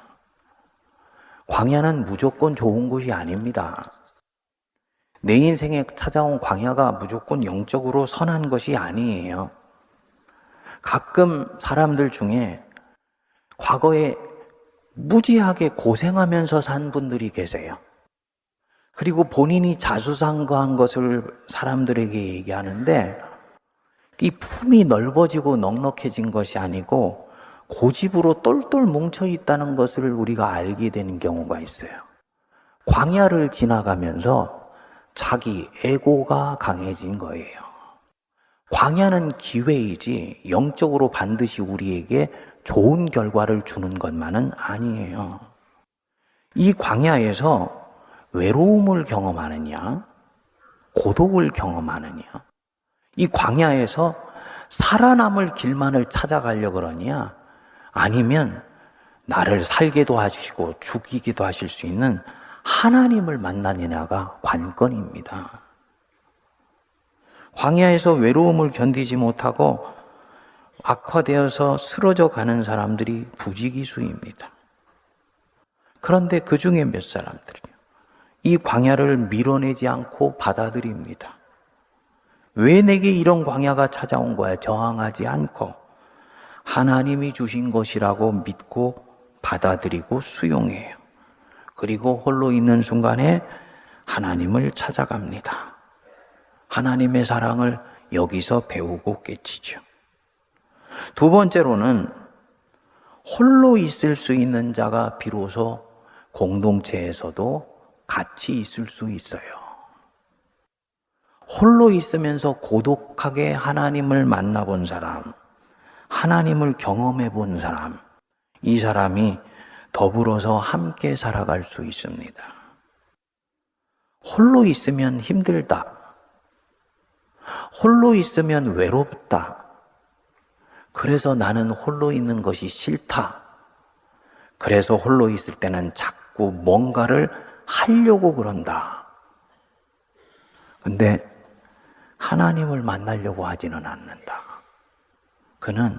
광야는 무조건 좋은 곳이 아닙니다. 내 인생에 찾아온 광야가 무조건 영적으로 선한 것이 아니에요. 가끔 사람들 중에 과거에 무지하게 고생하면서 산 분들이 계세요. 그리고 본인이 자수상거한 것을 사람들에게 얘기하는데 이 품이 넓어지고 넉넉해진 것이 아니고 고집으로 똘똘 뭉쳐 있다는 것을 우리가 알게 되는 경우가 있어요. 광야를 지나가면서 자기 에고가 강해진 거예요. 광야는 기회이지 영적으로 반드시 우리에게 좋은 결과를 주는 것만은 아니에요. 이 광야에서 외로움을 경험하느냐, 고독을 경험하느냐, 이 광야에서 살아남을 길만을 찾아가려고 그러냐, 아니면 나를 살게도 하시고 죽이기도 하실 수 있는 하나님을 만나느냐가 관건입니다. 광야에서 외로움을 견디지 못하고 악화되어서 쓰러져 가는 사람들이 부지기수입니다. 그런데 그 중에 몇 사람들이요, 이 광야를 밀어내지 않고 받아들입니다. 왜 내게 이런 광야가 찾아온 거야? 저항하지 않고 하나님이 주신 것이라고 믿고 받아들이고 수용해요. 그리고 홀로 있는 순간에 하나님을 찾아갑니다. 하나님의 사랑을 여기서 배우고 깨치죠. 두 번째로는 홀로 있을 수 있는 자가 비로소 공동체에서도 같이 있을 수 있어요. 홀로 있으면서 고독하게 하나님을 만나본 사람, 하나님을 경험해 본 사람, 이 사람이 더불어서 함께 살아갈 수 있습니다. 홀로 있으면 힘들다. 홀로 있으면 외롭다. 그래서 나는 홀로 있는 것이 싫다. 그래서 홀로 있을 때는 자꾸 뭔가를 하려고 그런다. 근데 하나님을 만나려고 하지는 않는다. 그는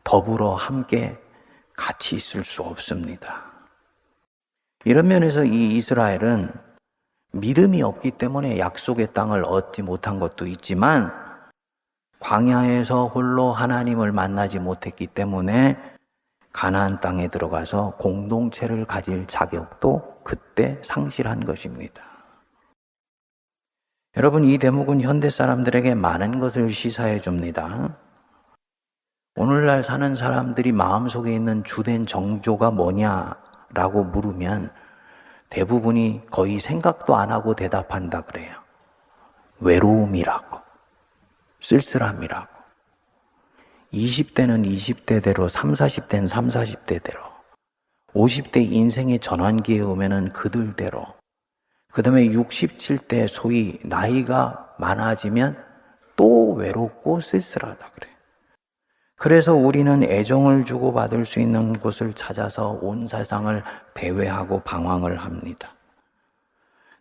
더불어 함께 같이 있을 수 없습니다. 이런 면에서 이 이스라엘은 믿음이 없기 때문에 약속의 땅을 얻지 못한 것도 있지만 광야에서 홀로 하나님을 만나지 못했기 때문에 가나안 땅에 들어가서 공동체를 가질 자격도 그때 상실한 것입니다. 여러분, 이 대목은 현대 사람들에게 많은 것을 시사해 줍니다. 오늘날 사는 사람들이 마음속에 있는 주된 정조가 뭐냐라고 물으면 대부분이 거의 생각도 안 하고 대답한다 그래요. 외로움이라고, 쓸쓸함이라고. 20대는 20대대로, 30, 40대는 30, 40대대로, 50대 인생의 전환기에 오면은 그들대로, 그 다음에 67대 소위 나이가 많아지면 또 외롭고 쓸쓸하다 그래요. 그래서 우리는 애정을 주고받을 수 있는 곳을 찾아서 온 세상을 배회하고 방황을 합니다.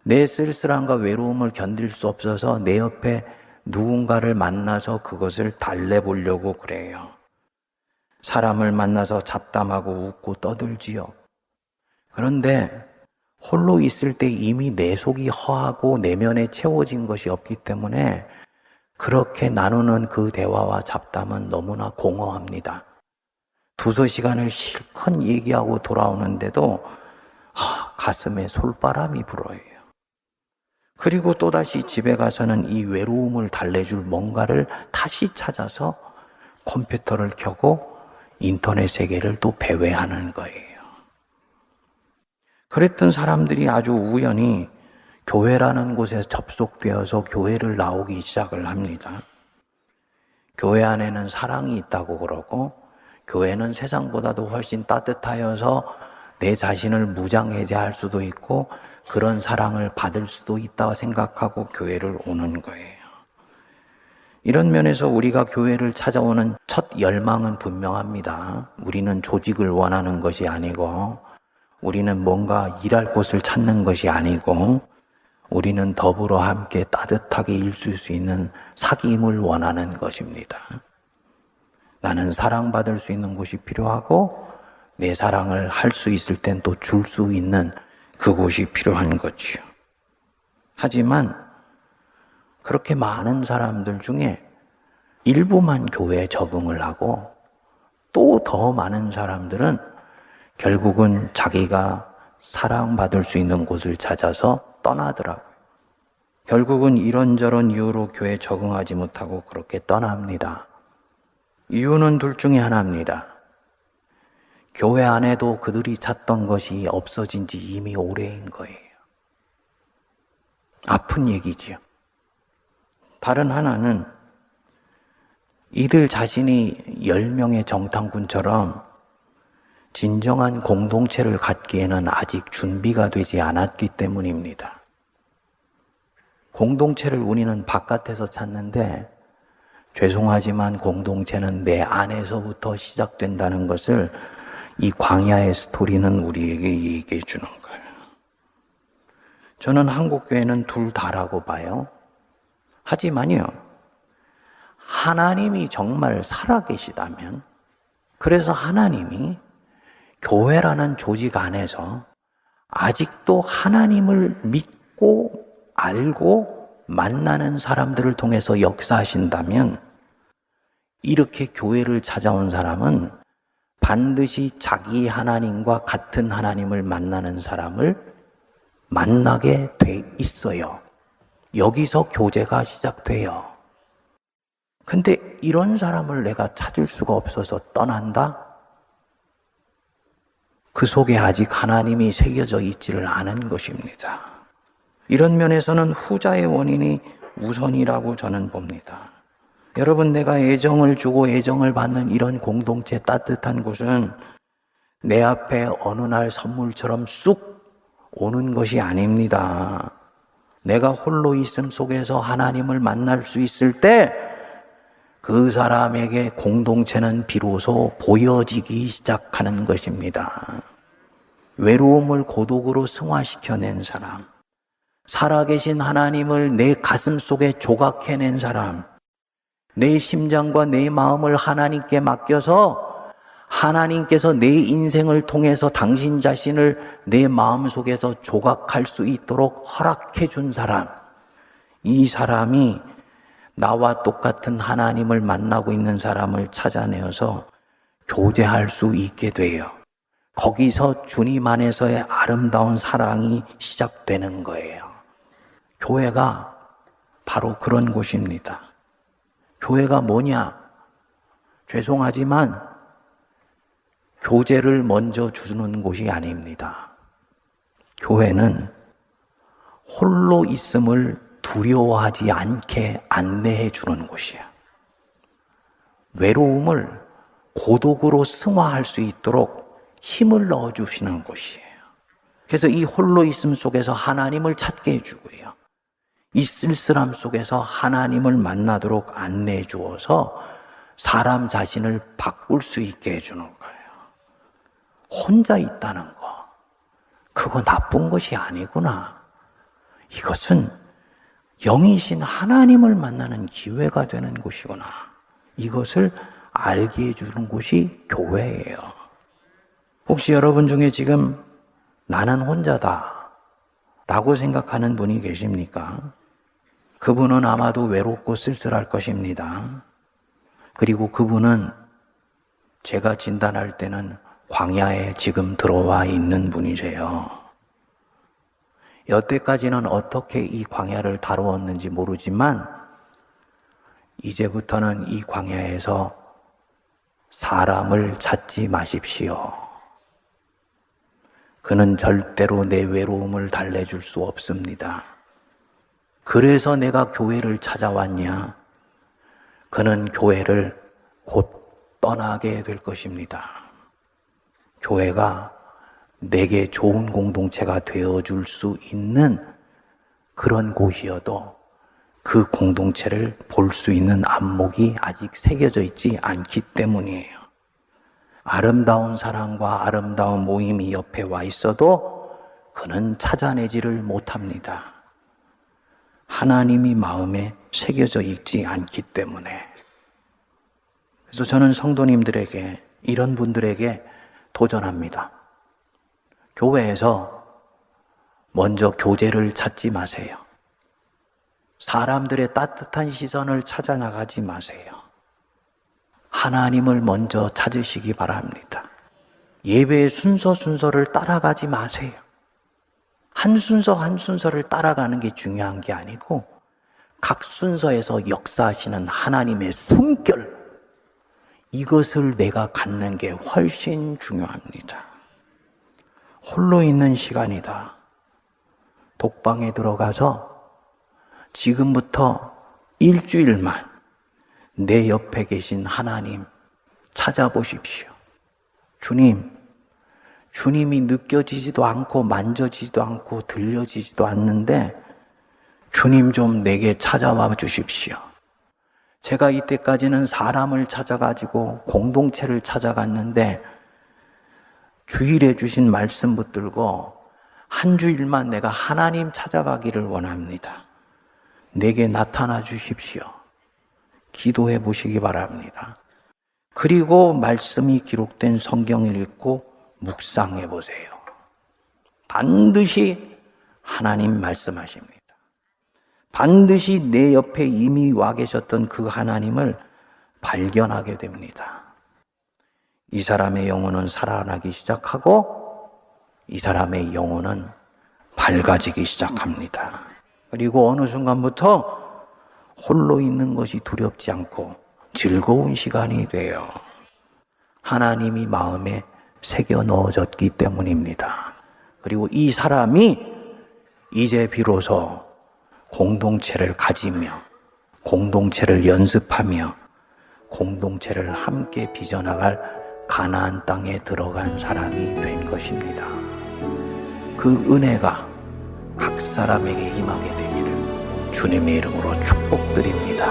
내 쓸쓸함과 외로움을 견딜 수 없어서 내 옆에 누군가를 만나서 그것을 달래보려고 그래요. 사람을 만나서 잡담하고 웃고 떠들지요. 그런데 홀로 있을 때 이미 내 속이 허하고 내면에 채워진 것이 없기 때문에 그렇게 나누는 그 대화와 잡담은 너무나 공허합니다. 두세 시간을 실컷 얘기하고 돌아오는데도 가슴에 솔바람이 불어요. 그리고 또다시 집에 가서는 이 외로움을 달래줄 뭔가를 다시 찾아서 컴퓨터를 켜고 인터넷 세계를 또 배회하는 거예요. 그랬던 사람들이 아주 우연히 교회라는 곳에 접속되어서 교회를 나오기 시작을 합니다. 교회 안에는 사랑이 있다고 그러고 교회는 세상보다도 훨씬 따뜻하여서 내 자신을 무장해제할 수도 있고 그런 사랑을 받을 수도 있다고 생각하고 교회를 오는 거예요. 이런 면에서 우리가 교회를 찾아오는 첫 열망은 분명합니다. 우리는 조직을 원하는 것이 아니고 우리는 뭔가 일할 곳을 찾는 것이 아니고 우리는 더불어 함께 따뜻하게 있을 수 있는 사귐을 원하는 것입니다. 나는 사랑받을 수 있는 곳이 필요하고 내 사랑을 할 수 있을 땐 또 줄 수 있는 그곳이 필요한 거지요. 하지만 그렇게 많은 사람들 중에 일부만 교회에 적응을 하고 또 더 많은 사람들은 결국은 자기가 사랑받을 수 있는 곳을 찾아서 떠나더라고요. 결국은 이런저런 이유로 교회에 적응하지 못하고 그렇게 떠납니다. 이유는 둘 중에 하나입니다. 교회 안에도 그들이 찾던 것이 없어진 지 이미 오래인 거예요. 아픈 얘기지요. 다른 하나는 이들 자신이 10명의 정탐꾼처럼 진정한 공동체를 갖기에는 아직 준비가 되지 않았기 때문입니다. 공동체를 우리는 바깥에서 찾는데 죄송하지만 공동체는 내 안에서부터 시작된다는 것을 이 광야의 스토리는 우리에게 얘기해 주는 거예요. 저는 한국교회는 둘 다라고 봐요. 하지만요, 하나님이 정말 살아계시다면, 그래서 하나님이 교회라는 조직 안에서 아직도 하나님을 믿고 알고 만나는 사람들을 통해서 역사하신다면 이렇게 교회를 찾아온 사람은 반드시 자기 하나님과 같은 하나님을 만나는 사람을 만나게 돼 있어요. 여기서 교제가 시작돼요. 근데 이런 사람을 내가 찾을 수가 없어서 떠난다? 그 속에 아직 하나님이 새겨져 있지를 않은 것입니다. 이런 면에서는 후자의 원인이 우선이라고 저는 봅니다. 여러분, 내가 애정을 주고 애정을 받는 이런 공동체, 따뜻한 곳은 내 앞에 어느 날 선물처럼 쑥 오는 것이 아닙니다. 내가 홀로 있음 속에서 하나님을 만날 수 있을 때 그 사람에게 공동체는 비로소 보여지기 시작하는 것입니다. 외로움을 고독으로 승화시켜낸 사람, 살아계신 하나님을 내 가슴 속에 조각해낸 사람, 내 심장과 내 마음을 하나님께 맡겨서 하나님께서 내 인생을 통해서 당신 자신을 내 마음 속에서 조각할 수 있도록 허락해 준 사람, 이 사람이 나와 똑같은 하나님을 만나고 있는 사람을 찾아내어서 교제할 수 있게 돼요. 거기서 주님 안에서의 아름다운 사랑이 시작되는 거예요. 교회가 바로 그런 곳입니다. 교회가 뭐냐? 죄송하지만 교제를 먼저 주는 곳이 아닙니다. 교회는 홀로 있음을 두려워하지 않게 안내해 주는 곳이야. 외로움을 고독으로 승화할 수 있도록 힘을 넣어 주시는 곳이에요. 그래서 이 홀로 있음 속에서 하나님을 찾게 해주고요. 이 쓸쓸함 속에서 하나님을 만나도록 안내해 주어서 사람 자신을 바꿀 수 있게 해주는 거예요. 혼자 있다는 거, 그거 나쁜 것이 아니구나. 이것은 영이신 하나님을 만나는 기회가 되는 곳이구나. 이것을 알게 해주는 곳이 교회예요. 혹시 여러분 중에 지금 나는 혼자다 라고 생각하는 분이 계십니까? 그분은 아마도 외롭고 쓸쓸할 것입니다. 그리고 그분은 제가 진단할 때는 광야에 지금 들어와 있는 분이세요. 여태까지는 어떻게 이 광야를 다루었는지 모르지만 이제부터는 이 광야에서 사람을 찾지 마십시오. 그는 절대로 내 외로움을 달래줄 수 없습니다. 그래서 내가 교회를 찾아왔냐? 그는 교회를 곧 떠나게 될 것입니다. 교회가 내게 좋은 공동체가 되어줄 수 있는 그런 곳이어도 그 공동체를 볼 수 있는 안목이 아직 새겨져 있지 않기 때문이에요. 아름다운 사랑과 아름다운 모임이 옆에 와 있어도 그는 찾아내지를 못합니다. 하나님이 마음에 새겨져 있지 않기 때문에. 그래서 저는 성도님들에게, 이런 분들에게 도전합니다. 교회에서 먼저 교제를 찾지 마세요. 사람들의 따뜻한 시선을 찾아 나가지 마세요. 하나님을 먼저 찾으시기 바랍니다. 예배의 순서를 따라가지 마세요. 한 순서를 따라가는 게 중요한 게 아니고 각 순서에서 역사하시는 하나님의 숨결, 이것을 내가 갖는 게 훨씬 중요합니다. 홀로 있는 시간이다. 독방에 들어가서 지금부터 일주일만 내 옆에 계신 하나님 찾아보십시오. 주님이 느껴지지도 않고 만져지지도 않고 들려지지도 않는데 주님 좀 내게 찾아와 주십시오. 제가 이때까지는 사람을 찾아가지고 공동체를 찾아갔는데 주일에 주신 말씀 붙들고 한 주일만 내가 하나님 찾아가기를 원합니다. 내게 나타나 주십시오. 기도해 보시기 바랍니다. 그리고 말씀이 기록된 성경을 읽고 묵상해 보세요. 반드시 하나님 말씀하십니다. 반드시 내 옆에 이미 와 계셨던 그 하나님을 발견하게 됩니다. 이 사람의 영혼은 살아나기 시작하고 이 사람의 영혼은 밝아지기 시작합니다. 그리고 어느 순간부터 홀로 있는 것이 두렵지 않고 즐거운 시간이 돼요. 하나님이 마음에 새겨 넣어졌기 때문입니다. 그리고 이 사람이 이제 비로소 공동체를 가지며 공동체를 연습하며 공동체를 함께 빚어나갈 가나안 땅에 들어간 사람이 된 것입니다. 그 은혜가 각 사람에게 임하게 되기를 주님의 이름으로 축복드립니다.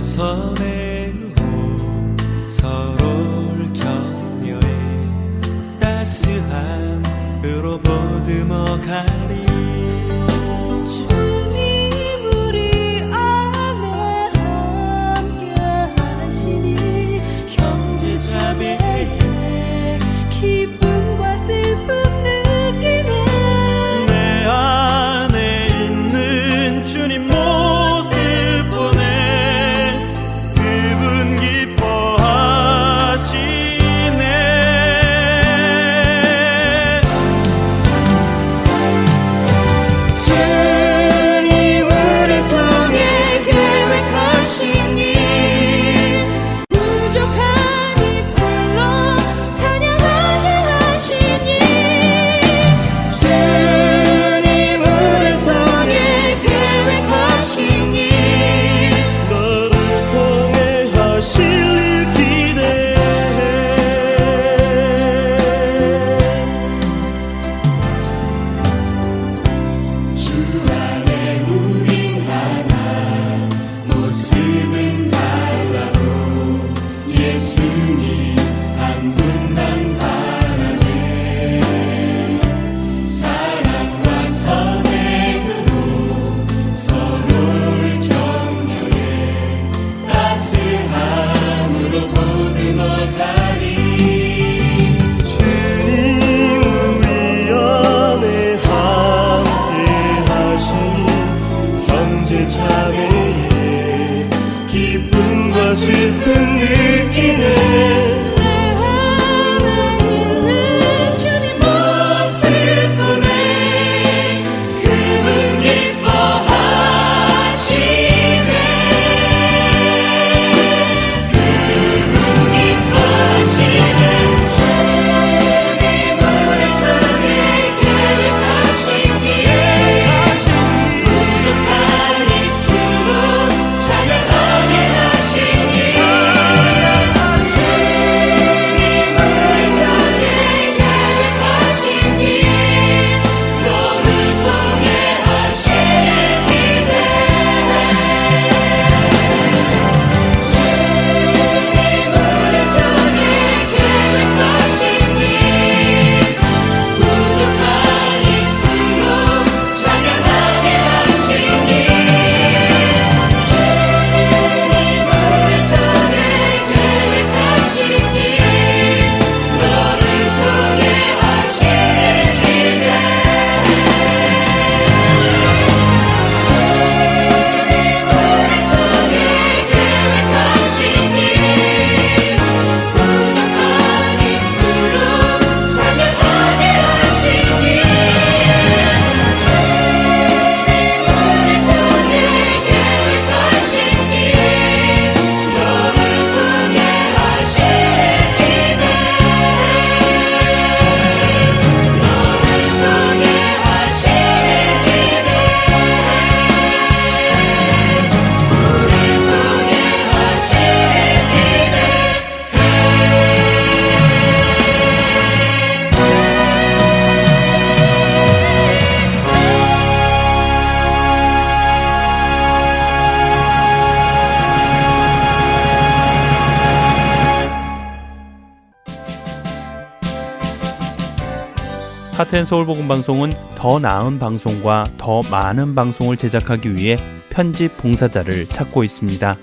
선행으로 서로를 격려해 따스함으로 보듬어 가리. 주님 우리 안에 함께 하시니 형제자매의 기쁨과 슬픔 느끼네. 내 안에 있는 주님 모습 보내 그분 기뻐하시네. 주님을 통해 계획하신 일 부족한 입술로 찬양하게 하신 일 주님을 통해 계획하신 일 너를 통해 하실 일 기대해. 주 안에 우린 하나 모습은 달라도 예수님 한 분만 바라네. 사랑과 선행으로 서로를 격려해 따스함으로 보듬어 가리. 주님 우리 안에 함께 하시니 하트앤서울 복음방송은 더 나은 방송과 더 많은 방송을 제작하기 위해 편집 봉사자를 찾고 있습니다.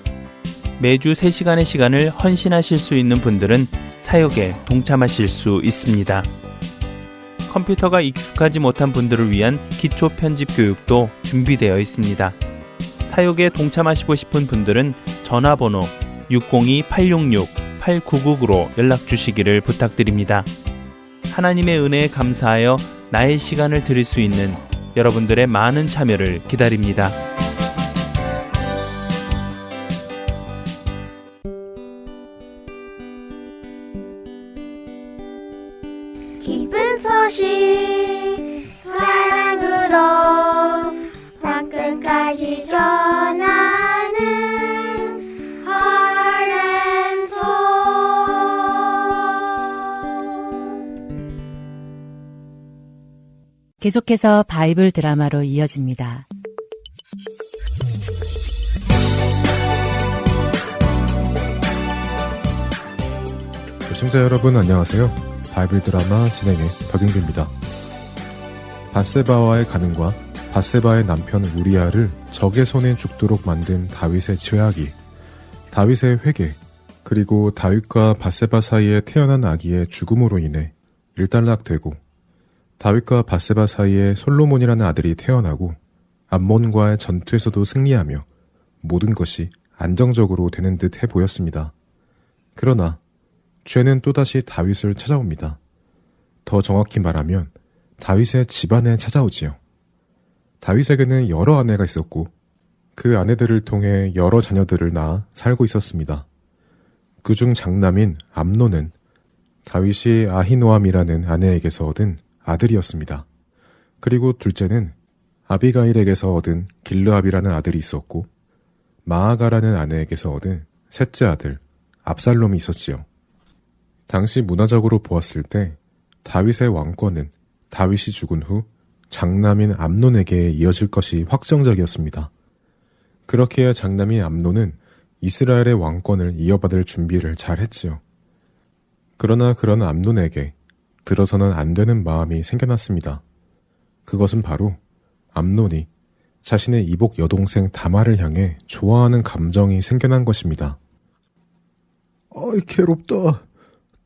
매주 3시간의 시간을 헌신하실 수 있는 분들은 사역에 동참하실 수 있습니다. 컴퓨터가 익숙하지 못한 분들을 위한 기초 편집 교육도 준비되어 있습니다. 사역에 동참하시고 싶은 분들은 전화번호 602-866-8999로 연락 주시기를 부탁드립니다. 하나님의 은혜에 감사하여 나의 시간을 드릴 수 있는 여러분들의 많은 참여를 기다립니다. 기쁜 소식 사랑으로 땅끝까지 전하는 하랜소. 계속해서 바이블 드라마로 이어집니다. 시청자 여러분 안녕하세요. 바이블 드라마 진행의 박윤규입니다. 밧세바와의 간음과 밧세바의 남편 우리아를 적의 손에 죽도록 만든 다윗의 죄악이, 다윗의 회개, 그리고 다윗과 밧세바 사이에 태어난 아기의 죽음으로 인해 일단락되고, 다윗과 밧세바 사이에 솔로몬이라는 아들이 태어나고 암몬과의 전투에서도 승리하며 모든 것이 안정적으로 되는 듯 해 보였습니다. 그러나 죄는 또다시 다윗을 찾아옵니다. 더 정확히 말하면 다윗의 집안에 찾아오지요. 다윗에게는 여러 아내가 있었고 그 아내들을 통해 여러 자녀들을 낳아 살고 있었습니다. 그중 장남인 암논은 다윗이 아히노암이라는 아내에게서 얻은 아들이었습니다. 그리고 둘째는 아비가일에게서 얻은 길르압이라는 아들이 있었고 마아가라는 아내에게서 얻은 셋째 아들 압살롬이 있었지요. 당시 문화적으로 보았을 때 다윗의 왕권은 다윗이 죽은 후 장남인 암논에게 이어질 것이 확정적이었습니다. 그렇기에 장남인 암논은 이스라엘의 왕권을 이어받을 준비를 잘 했지요. 그러나 그런 암논에게 들어서는 안 되는 마음이 생겨났습니다. 그것은 바로 암논이 자신의 이복 여동생 다말을 향해 좋아하는 감정이 생겨난 것입니다. 아이, 괴롭다.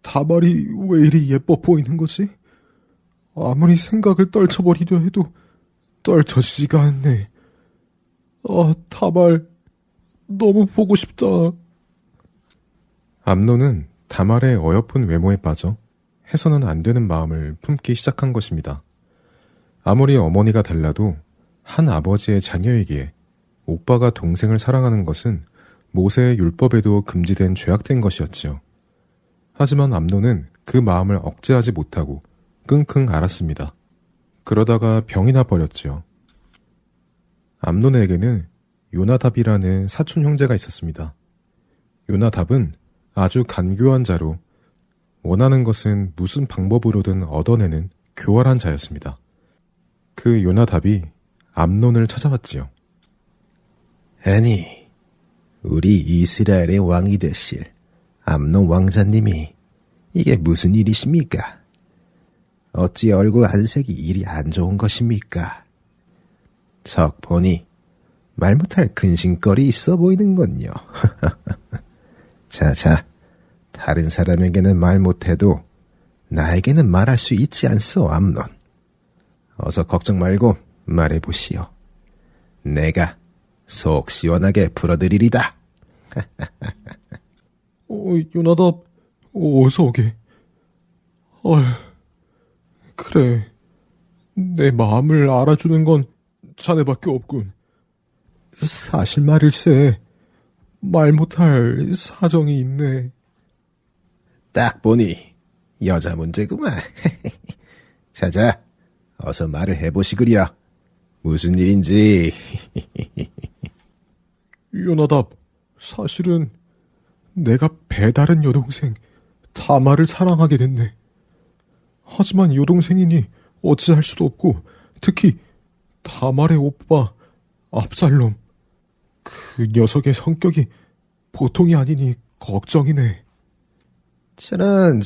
다말이 왜 이리 예뻐 보이는 거지? 아무리 생각을 떨쳐버리려 해도 떨쳐지지가 않네. 아, 다말 너무 보고 싶다. 암논은 다말의 어여쁜 외모에 빠져 해서는 안 되는 마음을 품기 시작한 것입니다. 아무리 어머니가 달라도 한 아버지의 자녀이기에 오빠가 동생을 사랑하는 것은 모세의 율법에도 금지된 죄악된 것이었지요. 하지만 암논은 그 마음을 억제하지 못하고 끙끙 앓았습니다. 그러다가 병이 나버렸지요. 암논에게는 요나답이라는 사촌 형제가 있었습니다. 요나답은 아주 간교한 자로 원하는 것은 무슨 방법으로든 얻어내는 교활한 자였습니다. 그 요나답이 암논을 찾아왔지요. 아니, 우리 이스라엘의 왕이 되실 암논 왕자님이 이게 무슨 일이십니까? 어찌 얼굴 안색이 이리 안 좋은 것입니까? 석 보니 말 못할 근심거리 있어 보이는군요. 자자, 다른 사람에게는 말 못해도 나에게는 말할 수 있지 않소, 암논. 어서 걱정 말고 말해보시오. 내가 속 시원하게 풀어드리리다. 요나답, 어서 오게. 그래. 내 마음을 알아주는 건 자네밖에 없군. 사실 말일세. 말 못할 사정이 있네. 딱 보니 여자 문제구만. 자자, 어서 말을 해보시구려. 무슨 일인지. 요나답, 사실은 내가 배다른 여동생 다말을 사랑하게 됐네. 하지만 여동생이니 어찌할 수도 없고, 특히 다말의 오빠 압살롬, 그 녀석의 성격이 보통이 아니니 걱정이네. 저런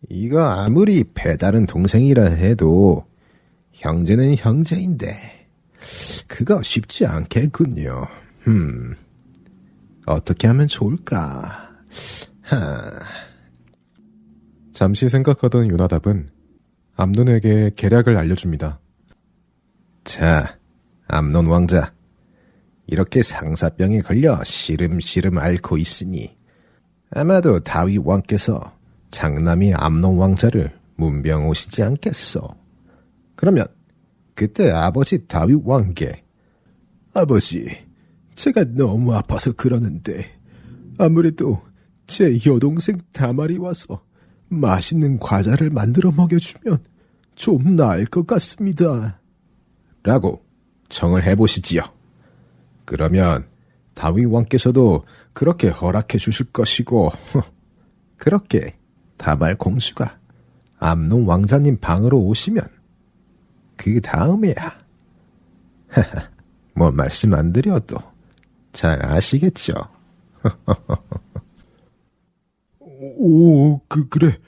이거 아무리 배다른 동생이라 해도 형제는 형제인데 그거 쉽지 않겠군요. 어떻게 하면 좋을까? 잠시 생각하던 요나답은 암논에게 계략을 알려줍니다. 자, 암논 왕자. 이렇게 상사병에 걸려 시름시름 앓고 있으니 아마도 다윗 왕께서 장남이 암논 왕자를 문병 오시지 않겠소. 그러면 그때 아버지 다윗 왕께 아버지, 제가 너무 아파서 그러는데 아무래도 제 여동생 다말이 와서 맛있는 과자를 만들어 먹여주면 좀 나을 것 같습니다. 라고 청을 해보시지요. 그러면 다윗 왕께서도 그렇게 허락해 주실 것이고 그렇게 다말 공주가 암논 왕자님 방으로 오시면 그 다음에야 뭐 말씀 안 드려도 잘 아시겠죠? 오, 그래.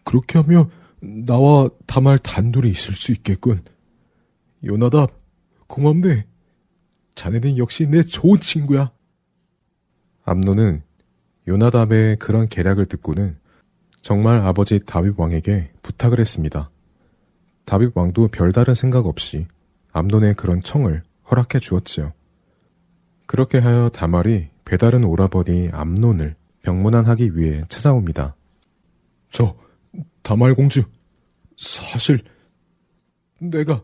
그렇게 하면 나와 다말 단둘이 있을 수 있겠군. 요나답, 고맙네. 자네는 역시 내 좋은 친구야. 암논은 요나답의 그런 계략을 듣고는 정말 아버지 다윗 왕에게 부탁을 했습니다. 다윗 왕도 별다른 생각 없이 암논의 그런 청을 허락해 주었지요. 그렇게 하여 다말이 배다른 오라버니 암논을 병문안하기 위해 찾아옵니다. 저 다말 공주, 사실 내가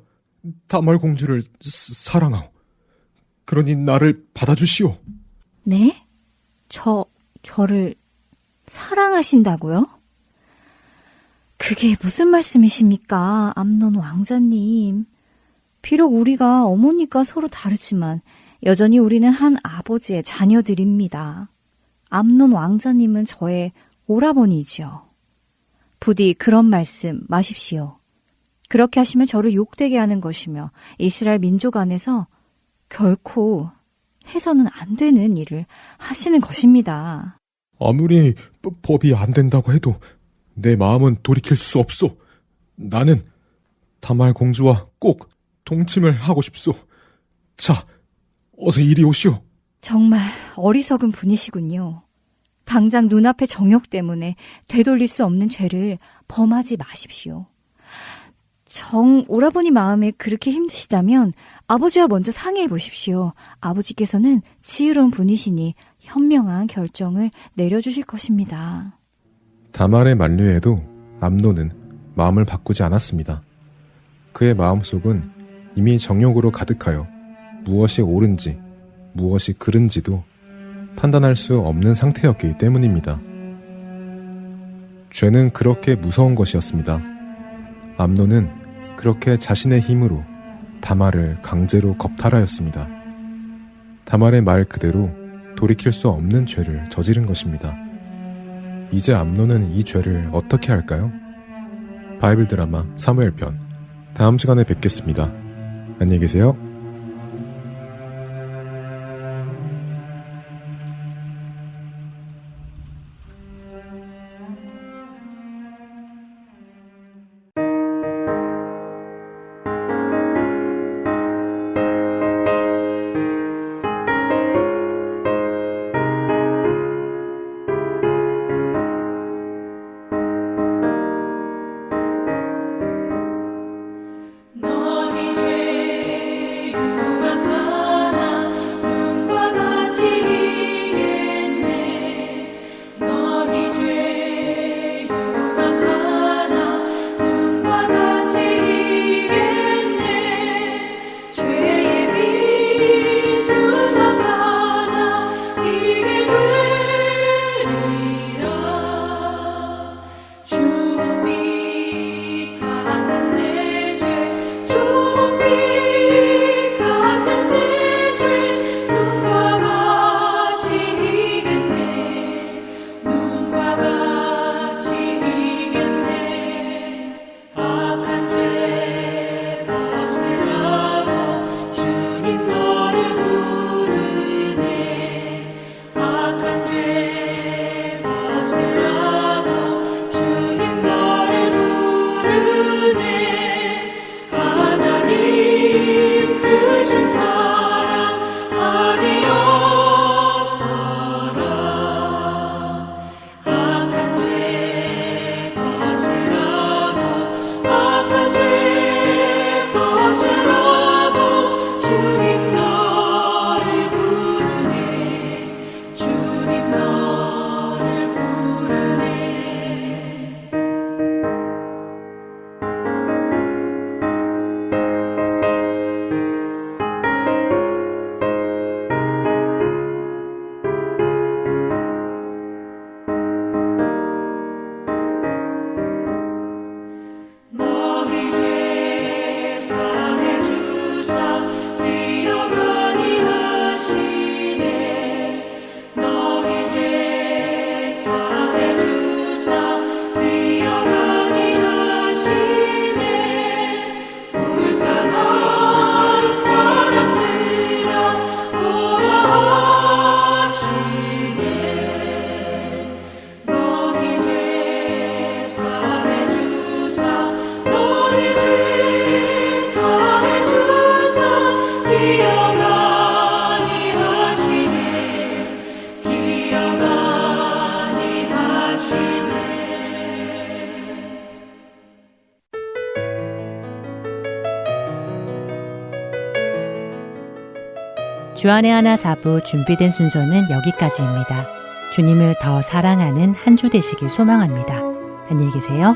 다말 공주를 사랑하오. 그러니 나를 받아주시오. 네? 저를 사랑하신다고요? 그게 무슨 말씀이십니까, 암논 왕자님? 비록 우리가 어머니가 서로 다르지만 여전히 우리는 한 아버지의 자녀들입니다. 암논 왕자님은 저의 오라버니지요. 부디 그런 말씀 마십시오. 그렇게 하시면 저를 욕되게 하는 것이며 이스라엘 민족 안에서 결코 해서는 안 되는 일을 하시는 것입니다. 아무리 법이 안 된다고 해도 내 마음은 돌이킬 수 없소. 나는 다말 공주와 꼭 동침을 하고 싶소. 자, 어서 이리 오시오. 정말 어리석은 분이시군요. 당장 눈앞의 정욕 때문에 되돌릴 수 없는 죄를 범하지 마십시오. 오라버니 마음에 그렇게 힘드시다면 아버지와 먼저 상의해 보십시오. 아버지께서는 지혜로운 분이시니 현명한 결정을 내려주실 것입니다. 다말의 만류에도 암논은 마음을 바꾸지 않았습니다. 그의 마음속은 이미 정욕으로 가득하여 무엇이 옳은지 무엇이 그른지도 판단할 수 없는 상태였기 때문입니다. 죄는 그렇게 무서운 것이었습니다. 암논은 그렇게 자신의 힘으로 다말을 강제로 겁탈하였습니다. 다말의 말 그대로 돌이킬 수 없는 죄를 저지른 것입니다. 이제 암논은 이 죄를 어떻게 할까요? 바이블 드라마 사무엘 편 다음 시간에 뵙겠습니다. 안녕히 계세요. 너희 죄 주안의 하나 4부 준비된 순서는 여기까지입니다. 주님을 더 사랑하는 한 주 되시길 소망합니다. 안녕히 계세요.